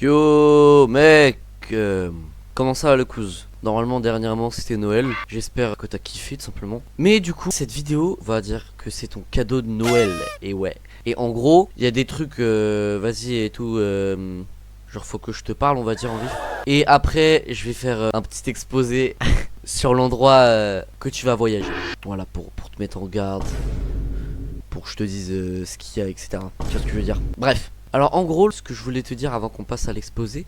Yo mec, comment ça va le cousin? Normalement dernièrement c'était Noël, j'espère que t'as kiffé tout simplement. Mais du coup cette vidéo va dire que c'est ton cadeau de Noël, et ouais. Et en gros, il y a des trucs, vas-y et tout, genre faut que je te parle on va dire en vif. Et après je vais faire un petit exposé sur l'endroit que tu vas voyager. Voilà pour te mettre en garde, pour que je te dise ce qu'il y a etc. Tu vois ce que je veux dire? Bref. Alors en gros ce que je voulais te dire avant qu'on passe à l'exposé,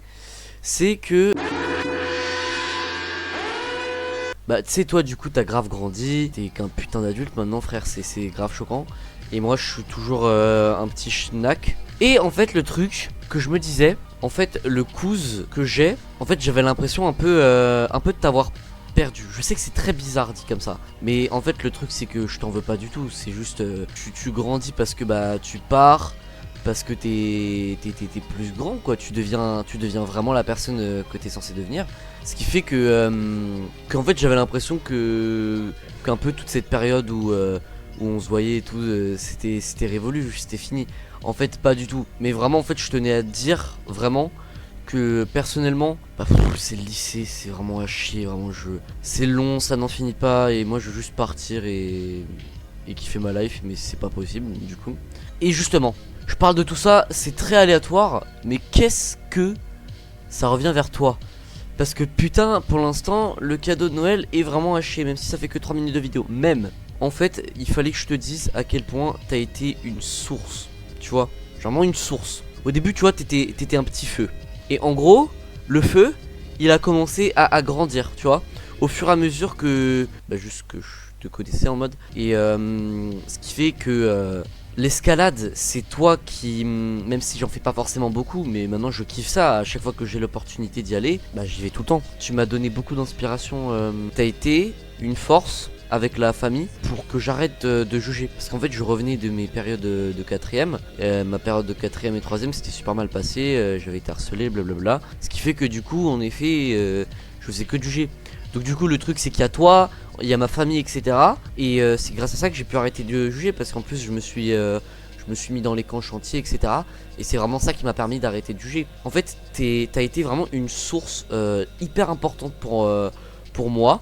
c'est que bah tu sais toi du coup t'as grave grandi, t'es qu'un putain d'adulte maintenant frère, c'est grave choquant. Et moi je suis toujours un petit schnack. Et en fait le truc que je me disais, en fait le cousin que j'ai, en fait j'avais l'impression un peu de t'avoir perdu. Je sais que c'est très bizarre dit comme ça, mais en fait le truc c'est que je t'en veux pas du tout. C'est juste tu grandis parce que bah tu pars, parce que t'es plus grand quoi, tu deviens vraiment la personne que t'es censé devenir. Ce qui fait que qu'en fait j'avais l'impression que qu'un peu toute cette période où on se voyait et tout, c'était révolu, c'était fini. En fait pas du tout, mais vraiment en fait je tenais à te dire vraiment que personnellement bah, c'est le lycée, c'est vraiment à chier, vraiment c'est long, ça n'en finit pas, et moi je veux juste partir et kiffer ma life, mais c'est pas possible du coup. Et justement, je parle de tout ça, c'est très aléatoire, mais qu'est-ce que ça revient vers toi? Parce que putain, pour l'instant, le cadeau de Noël est vraiment à chier, même si ça fait que 3 minutes de vidéo. Même, en fait, il fallait que je te dise à quel point t'as été une source. Tu vois, vraiment une source. Au début, tu vois, t'étais un petit feu. Et en gros, le feu, il a commencé à grandir, tu vois. Au fur et à mesure que, bah, juste que je te connaissais en mode. Et ce qui fait que l'escalade, c'est toi qui, même si j'en fais pas forcément beaucoup, mais maintenant je kiffe ça. À chaque fois que j'ai l'opportunité d'y aller, bah j'y vais tout le temps. Tu m'as donné beaucoup d'inspiration. T'as été une force avec la famille pour que j'arrête de juger. Parce qu'en fait je revenais de mes périodes de quatrième. Ma période de quatrième et troisième c'était super mal passé. J'avais été harcelé, blablabla. Ce qui fait que du coup en effet je faisais que de juger. Donc du coup le truc c'est qu'il y a toi, il y a ma famille etc. Et c'est grâce à ça que j'ai pu arrêter de juger. Parce qu'en plus je me suis mis dans les camps chantiers etc. Et c'est vraiment ça qui m'a permis d'arrêter de juger. En fait t'as été vraiment une source hyper importante pour moi.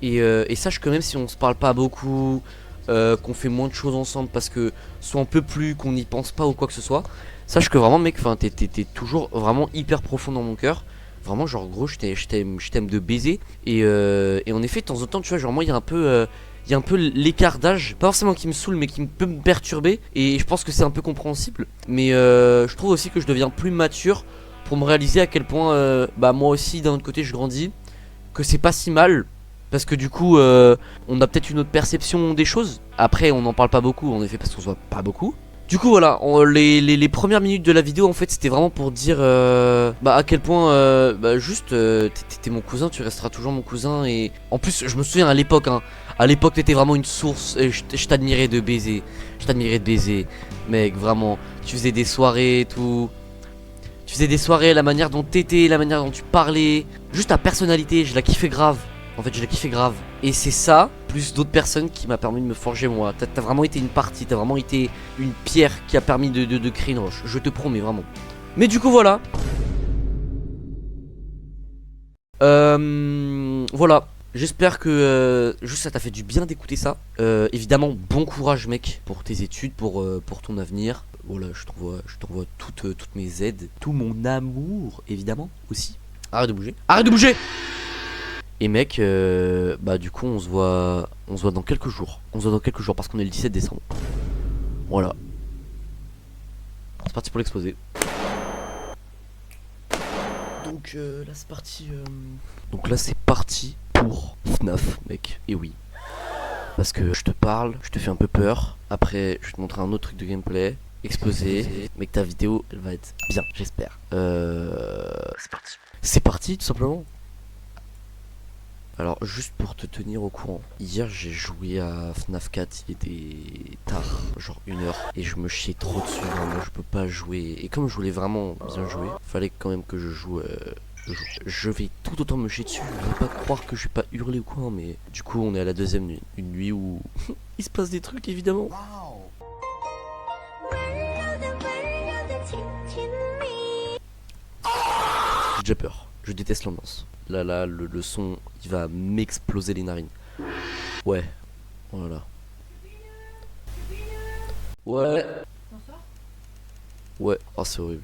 Et sache que même si on se parle pas beaucoup, qu'on fait moins de choses ensemble parce que soit on peut plus, qu'on n'y pense pas ou quoi que ce soit, sache que vraiment mec, enfin t'es toujours vraiment hyper profond dans mon cœur. Vraiment genre gros je t'aime de baiser. Et en effet de temps en temps tu vois genre moi il y a un peu l'écart d'âge, pas forcément qui me saoule mais qui peut me perturber. Et je pense que c'est un peu compréhensible. Mais je trouve aussi que je deviens plus mature pour me réaliser à quel point bah moi aussi d'un autre côté je grandis, que c'est pas si mal. Parce que du coup on a peut-être une autre perception des choses. Après on n'en parle pas beaucoup en effet parce qu'on se voit pas beaucoup. Du coup voilà, les premières minutes de la vidéo en fait c'était vraiment pour dire bah à quel point bah juste t'es mon cousin, tu resteras toujours mon cousin. Et en plus je me souviens à l'époque hein, à l'époque t'étais vraiment une source. Et je t'admirais de baiser. Je t'admirais de baiser. Mec vraiment, tu faisais des soirées et tout. Tu faisais des soirées, la manière dont t'étais, la manière dont tu parlais, juste ta personnalité, je la kiffais grave. En fait je la kiffais grave. Et c'est ça, plus d'autres personnes qui m'a permis de me forger moi. T'as vraiment été une partie, t'as vraiment été une pierre qui a permis de créer une roche. Je te promets vraiment. Mais du coup voilà. Voilà. J'espère que juste ça t'a fait du bien d'écouter ça. Évidemment bon courage mec pour tes études, pour ton avenir. Voilà, je t'envoie toutes mes aides, tout mon amour évidemment aussi. Arrête de bouger. Arrête de bouger. Et mec, bah du coup on se voit dans quelques jours. On se voit dans quelques jours parce qu'on est le 17 décembre. Voilà. C'est parti pour l'exposé. Donc là c'est parti. Donc là c'est parti pour FNAF mec. Et oui. Parce que je te parle, je te fais un peu peur. Après je vais te montrer un autre truc de gameplay. Exposé. Mec ta vidéo elle va être bien j'espère. C'est parti. C'est parti tout simplement. Alors juste pour te tenir au courant, hier j'ai joué à FNAF 4, il était tard, genre 1h, et je me chiais trop dessus, vraiment je peux pas jouer. Et comme je voulais vraiment bien jouer, fallait quand même que je joue je vais tout autant me chier dessus, je vais pas croire que je vais pas hurler ou quoi, mais du coup on est à la deuxième nuit, une nuit où il se passe des trucs évidemment. déjà peur. Je déteste l'ambiance. Là, le son, il va m'exploser les narines. Ouais, voilà. Ouais. Ouais, oh c'est horrible.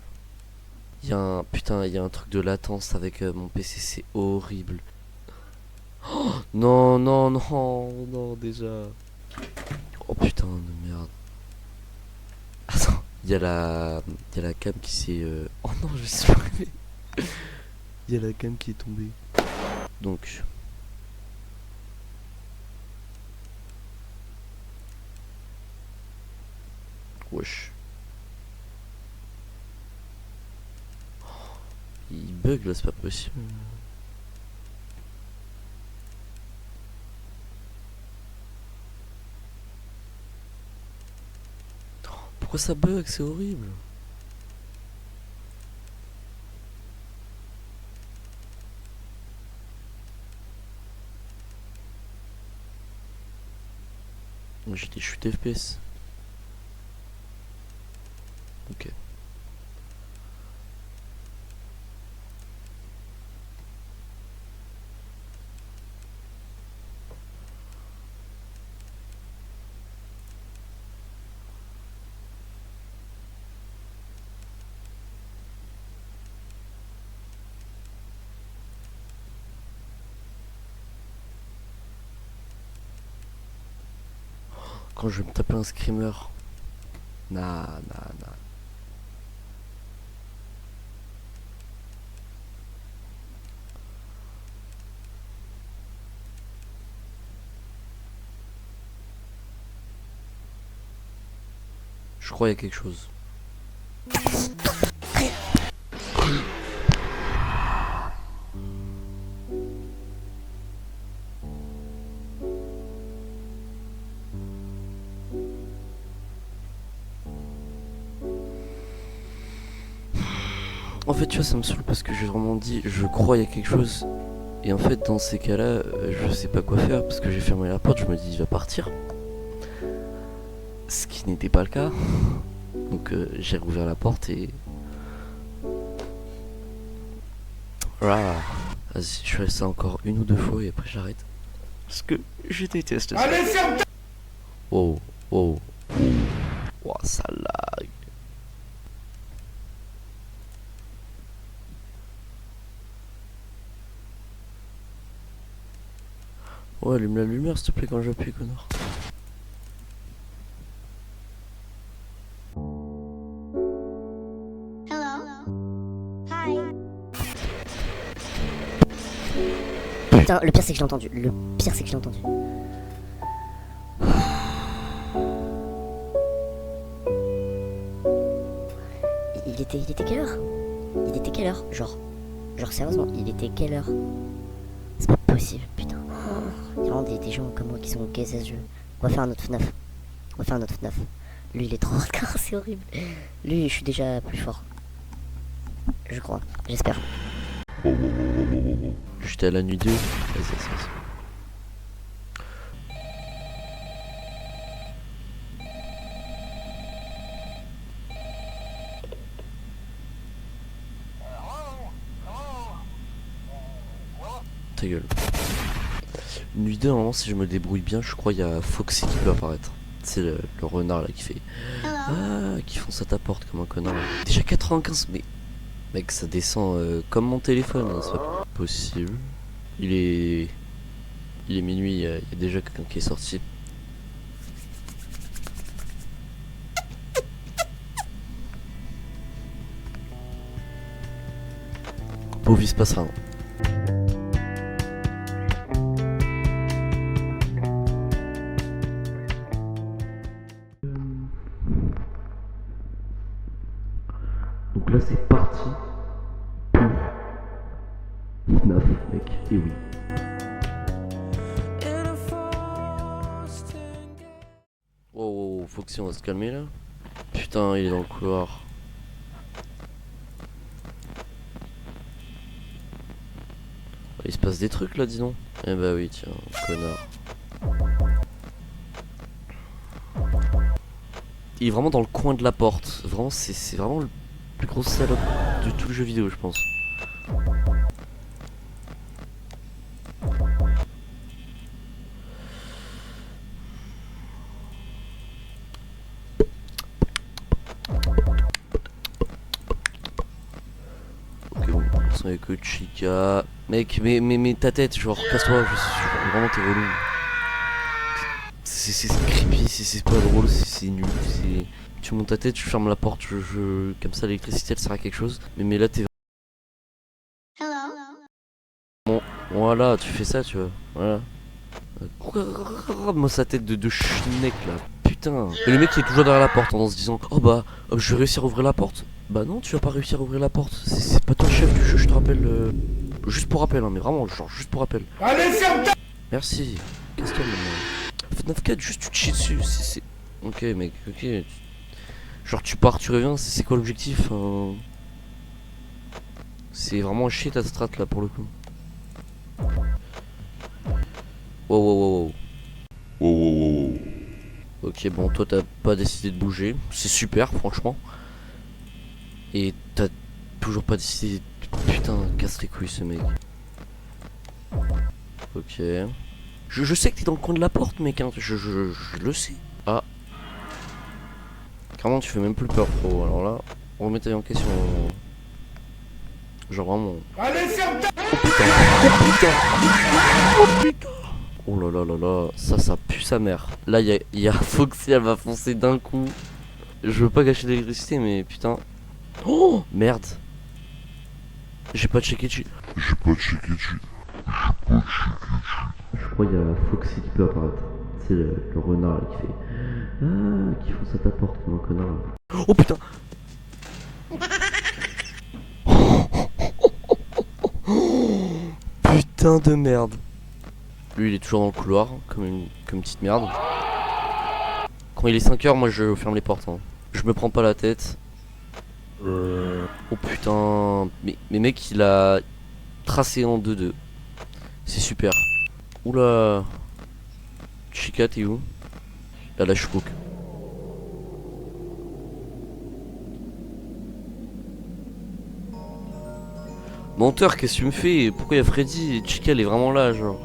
Putain, il y a un truc de latence avec mon PC, c'est horrible. Oh, non, non, non, non, déjà. Oh putain de merde. Attends, il y a la cam qui s'est... Oh non, je suis arrivé. Il y a la cam qui est tombée. Donc... Wesh. Il bug là, c'est pas possible. Pourquoi ça bug? C'est horrible. J'ai des chutes FPS. Ok. Quand je vais me taper un screamer. Nah. Je crois qu'il y a quelque chose. En fait, tu vois, ça me saoule parce que j'ai vraiment dit, je crois il y a quelque chose. Et en fait, dans ces cas-là, je sais pas quoi faire parce que j'ai fermé la porte. Je me dis, il va partir. Ce qui n'était pas le cas. Donc, j'ai rouvert la porte et. Voilà. Vas-y, je fais ça encore une ou deux fois et après j'arrête. Parce que je déteste ça. Allez, ferme ta... Oh. Oh, ça lag. Ouais, allume la lumière s'il te plaît quand j'appuie, connard. Putain, le pire c'est que je l'ai entendu. Le pire c'est que je l'ai entendu. Il était quelle heure? Il était quelle heure? Genre sérieusement, il était quelle heure? C'est pas possible, putain. Il y a vraiment des gens comme moi qui sont ok à ce jeu. On va faire un autre FNAF. Lui il est trop hardcore, c'est horrible. Lui je suis déjà plus fort. Je crois, j'espère. J'étais à la nuit 2. Vas-y. Ta gueule. Nuit 2, normalement, si je me débrouille bien, je crois il y a Foxy qui peut apparaître. C'est le renard là qui fait. Ah, qui fonce à ta porte comme un connard. Déjà 95, mais. Mec, ça descend comme mon téléphone, hein, c'est pas possible. Il est minuit, il y a déjà quelqu'un qui est sorti. Pauvre, il se passe rien. Donc là c'est parti pour FNAF mec, et oui. Wow, Foxy, on va se calmer là. Putain, il est dans le couloir. Il se passe des trucs là, dis donc. Eh bah oui, tiens, connard. Il est vraiment dans le coin de la porte. Vraiment, c'est vraiment le plus gros salope de tout le jeu vidéo, je pense. conversation avec Chica. Mec, mais ta tête, genre, casse-toi, vraiment t'es relou. C'est creepy, c'est pas drôle, c'est nul, c'est... Tu montes ta tête, tu fermes la porte, comme ça l'électricité elle sert à quelque chose. Mais là t'es... Bon, voilà, tu fais ça, tu vois, voilà. Moi sa tête de schneck là, putain. Et le mec qui est toujours derrière la porte en se disant oh bah je vais réussir à ouvrir la porte. Bah non, tu vas pas réussir à ouvrir la porte. C'est pas toi le chef du jeu, je te rappelle. Juste pour rappel, hein, mais vraiment, genre juste pour rappel. Allez, ferme ta... Merci. Casse-toi maintenant. FNAF 4, juste tu te chies dessus. C'est... Ok mec, ok. Genre tu pars, tu reviens, c'est quoi l'objectif hein. C'est vraiment chier ta strat là pour le coup. Wow. Ok, bon, toi t'as pas décidé de bouger, c'est super, franchement. Et t'as toujours pas décidé de... Putain, casse les couilles ce mec. Ok. Je sais que t'es dans le coin de la porte, mec, hein. Je le sais. Ah. Clairement, tu fais même plus peur, pro. Alors là, remettez en question. Genre vraiment. Allez, ferme ta... Oh putain. Oh là, ça pue sa mère. Là, il y a Foxy, elle va foncer d'un coup. Je veux pas gâcher l'électricité, mais putain. Oh merde. J'ai pas checké dessus. Je crois qu'il y a Foxy qui peut apparaître. C'est le renard là, qui fait. Ah, qui fonce à ta porte comme un connard. Là. Oh putain. Putain de merde. Lui il est toujours dans le couloir comme une petite merde. Quand il est 5h moi je ferme les portes hein. Je me prends pas la tête. Oh putain. Mais mec il a tracé en 2-2. C'est super. Oula. Chica t'es où? Là je suis cook. Menteur, qu'est-ce que tu me fais? Pourquoi il y a Freddy? Chica elle est vraiment là genre.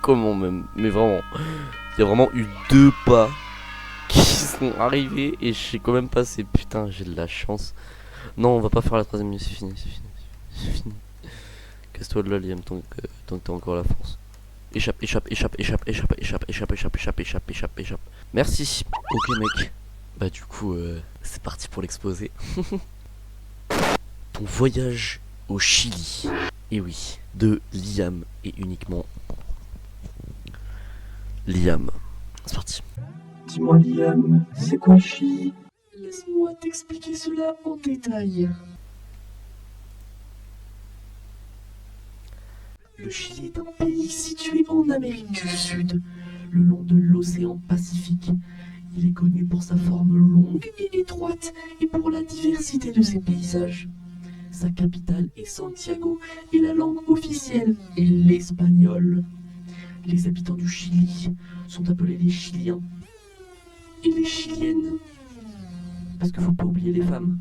Comment même? Mais vraiment, il y a vraiment eu 2 pas qui sont arrivés et je suis quand même passé. Putain, j'ai de la chance. Non, on va pas faire la 3ème minute, c'est fini. Casse-toi de là, Liam, tant que t'as encore la force. Échappe. Merci. Ok, mec. Bah, du coup, c'est parti pour l'exposé. Ton voyage au Chili. Et oui, de Liam et uniquement Liam. C'est parti. Dis-moi Liam, c'est quoi le Chili? Laisse-moi t'expliquer cela en détail. Le Chili est un pays situé en Amérique du Sud, le long de l'océan Pacifique. Il est connu pour sa forme longue et étroite et pour la diversité de ses paysages. Sa capitale est Santiago et la langue officielle est l'espagnol. Les habitants du Chili sont appelés les Chiliens et les Chiliennes. Parce qu'il faut pas oublier les femmes.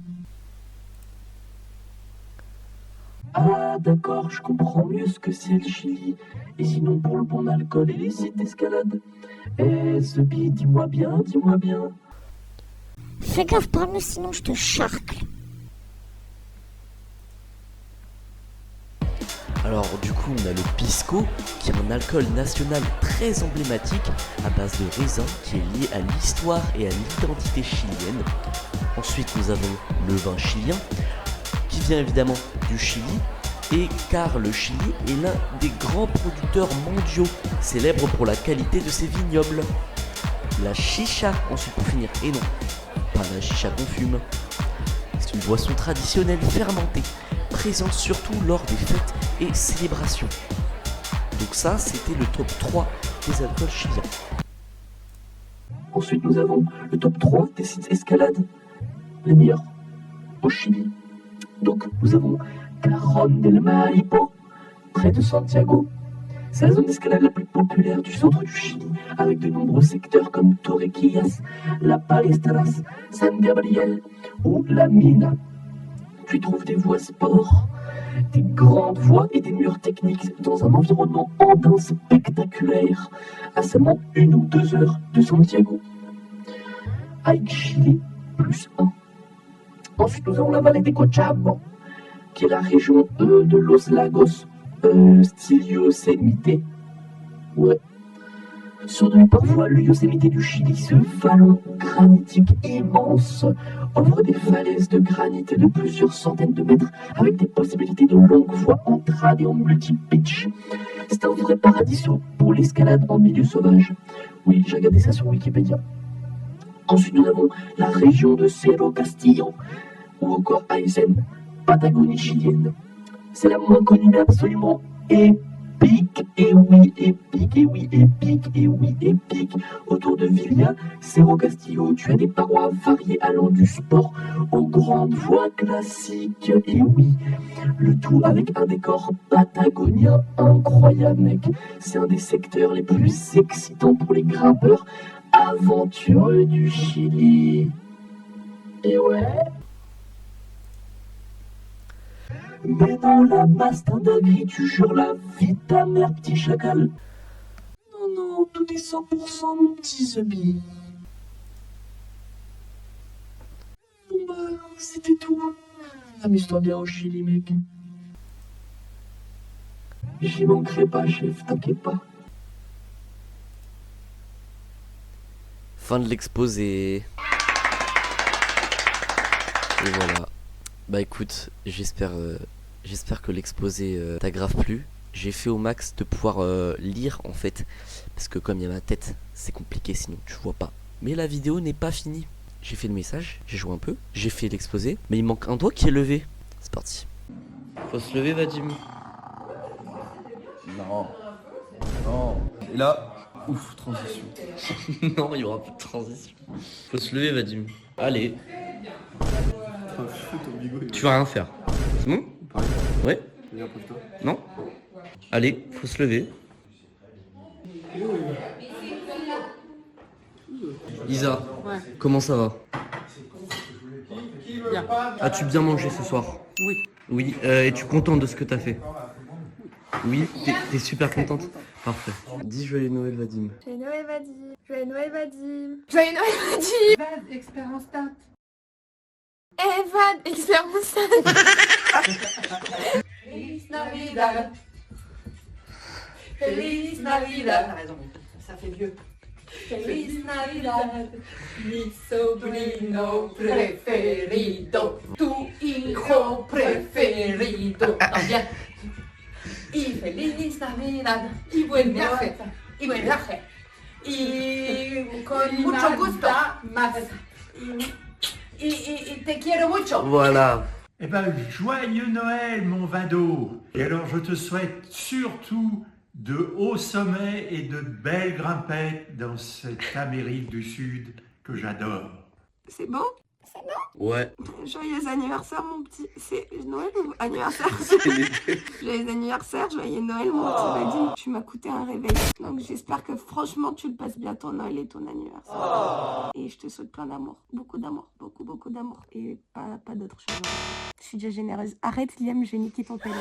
Ah d'accord, je comprends mieux ce que c'est le Chili. Et sinon pour le bon alcool et les sites d'escalade. Eh Zebi, dis-moi bien. Fais gaffe, parle-nous sinon je te charcle. Alors du coup on a le pisco qui est un alcool national très emblématique à base de raisin qui est lié à l'histoire et à l'identité chilienne. Ensuite nous avons le vin chilien qui vient évidemment du Chili et car le Chili est l'un des grands producteurs mondiaux célèbre pour la qualité de ses vignobles. La chicha ensuite pour finir, et non, pas la chicha qu'on fume. C'est une boisson traditionnelle fermentée, présente surtout lors des fêtes et célébrations. Donc ça, c'était le top 3 des alcools chiliens. Ensuite, nous avons le top 3 des sites escalade, les meilleurs au Chili. Donc, nous avons Cajon del Maipo, près de Santiago. C'est la zone d'escalade la plus populaire du centre du Chili, avec de nombreux secteurs comme Torrequillas, La Palestras, San Gabriel ou La Mina. Tu y trouves des voies sport, des grandes voies et des murs techniques dans un environnement andin spectaculaire, à seulement 1 ou 2 heures de Santiago. Avec Chili, +1. Ensuite, nous avons la vallée des Cochabamba, qui est la région de Los Lagos, style Yosemite. Ouais. Surnommé parfois le Yosemite du Chili, ce vallon granitique immense offre des falaises de granit de plusieurs centaines de mètres avec des possibilités de longues voies en trad et en multi-pitch. C'est un vrai paradis pour l'escalade en milieu sauvage. Oui, j'ai regardé ça sur Wikipédia. Ensuite, nous avons la région de Cerro Castillo, ou encore Aysén, Patagonie chilienne. C'est la moins connue, mais absolument épique. Et oui, épique, et oui, épique, et oui, épique. Autour de Villa, Cerro Castillo, tu as des parois variées allant du sport aux grandes voies classiques. Et oui, le tout avec un décor patagonien incroyable, mec. C'est un des secteurs les plus excitants pour les grimpeurs aventureux du Chili. Et ouais. Mais dans la masse d'un dinguerie, tu jures la vie de ta mère, petit chacal. Non, non, tout est 100% mon petit Zebie. Bon bah, c'était tout. Amuse-toi bien au Chili, mec. J'y manquerai pas, chef, t'inquiète pas. Fin de l'exposé. Et voilà. Bah écoute, j'espère que l'exposé t'a grave plu. J'ai fait au max de pouvoir lire en fait. Parce que comme il y a ma tête, c'est compliqué sinon tu vois pas. Mais la vidéo n'est pas finie. J'ai fait le message, j'ai joué un peu, j'ai fait l'exposé. Mais il manque un doigt qui est levé. C'est parti. Faut se lever, Vadim. Non. Non. Et là, ouf, transition. Non, il y aura pas de transition. Faut se lever, Vadim. Allez. Tu vas rien faire. C'est bon? Ouais? Non? Allez, faut se lever. Isa, Ouais. comment ça va? Bien. As-tu bien mangé ce soir? Oui. Oui, es-tu contente de ce que t'as fait? Oui, t'es super contente? Parfait. Dis joyeux Noël, Vadim. Joyeux Noël Vadim. Joyeux Noël Vadim. Joyeux Noël, Vadim. Evan, expérience start. Evan, expérience. Feliz Navidad. Feliz Navidad. T'as raison, ça fait vieux. Feliz Navidad. Mi sobrino preferido. Tu hijo preferido. También. Y feliz Navidad. Y buen viaje. Y buen viaje. Y con mucho gusto. Más. Y te quiero mucho. Voilà. Eh ben, joyeux Noël, mon vado! Et alors, je te souhaite surtout de hauts sommets et de belles grimpettes dans cette Amérique du Sud que j'adore. C'est beau? Ouais. Joyeux anniversaire, mon petit. C'est Noël ou anniversaire? Joyeux anniversaire, joyeux Noël, mon petit Vadim. Tu m'as coûté un réveil. Donc j'espère que franchement tu le passes bien ton Noël et ton anniversaire. Et je te souhaite plein d'amour. Beaucoup d'amour. Beaucoup, beaucoup d'amour. Et pas d'autre chose. Je suis déjà généreuse. Arrête, Liam, je vais niquer ton télé.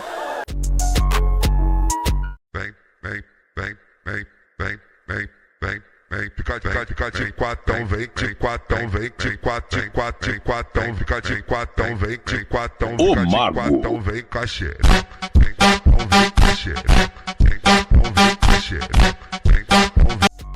Fica de quatão, vem de quatão, vem de quatão, de quatão, fica de quatão, vem de quatão, fica de quatão, vem com a xereca, vem quatão, vem com a xereca, vem quatão, vem com a xereca, vem quatão, vem.